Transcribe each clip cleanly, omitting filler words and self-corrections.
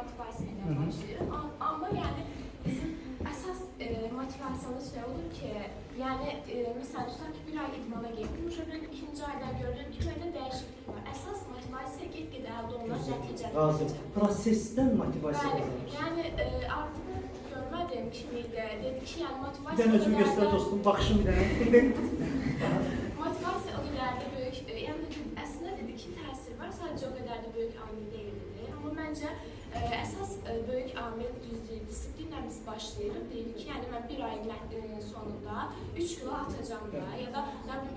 motivasiya ilə başlayırıq. Amma yəni bizim əsas motivasiyamız şey olur ki, yəni məsələn tutaq ki, bir ay idmana getdim, mən ikinci aydan gördüm ki, məndə dəyişiklik var. Əsas motivasiya get-gedə əldə olunan nəticədir. Prosesdən motivasiya qazanırsınız. Yəni artıq görmədim kimi dedi ki, yəni motivasiya... Bir dənə özümü göstər dostum, baxışım bir dənə. Motivasiya o qədər də böyük, yəni əslində dedi ki, təsir var, sadəcə o qədər də böyük amil deyil dedi. Amma məncə əsas böyük amil düzdür, disiplinlə biz başlayırıq. Deyirik ki, yəni mən bir ayın sonunda 3 kilo atacağım da, ya da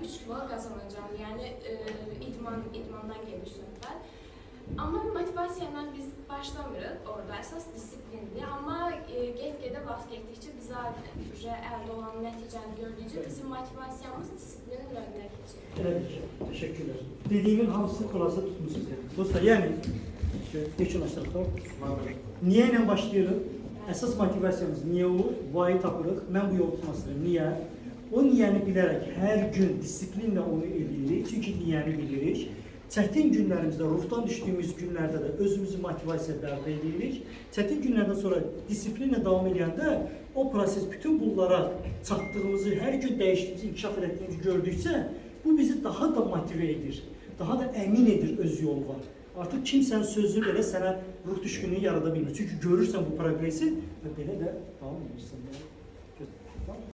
3 kilo qazanacağım. Yəni idmandan gedir söhbət. Amma motivasiya ilə biz başlamırıq orada, əsas disiplindir. Amma get-gedə vaxt getdikcə bizə əldə olan nəticəni gördükcə bizim motivasiyamız disiplinin önünə keçir. Elədir, təşəkkürlər. Dediyimin hamısı xulasa tutmuşsunuz. Dostlar, yəni, yekunlaşdırıq. Niyə ilə başlayırıq? Əsas motivasiyamız niyə olur? Vayı tapırıq. Mən bu yol tutmasını niyə? O niyəni bilərək hər gün disiplinlə onu edirik. Çünki niyəni bilirik. Çətin günlərimizdə, ruhdan düşdüyümüz günlərdə də özümüzü motivasiya bərpa edirik. Çətin günlərdən sonra disiplinlə davam edəndə o proses bütün bunlara çatdığımızı, hər gün dəyişdiyimizi, inkişaf etdiyimizi gördükcə bu bizi daha da motive edir, daha da əmin edir öz yoluna. Artıq kimsənin sözü belə sənə ruh düşkünlüyü yarada bilmir. Çünki görürsən bu progresi və belə də davam edirsən.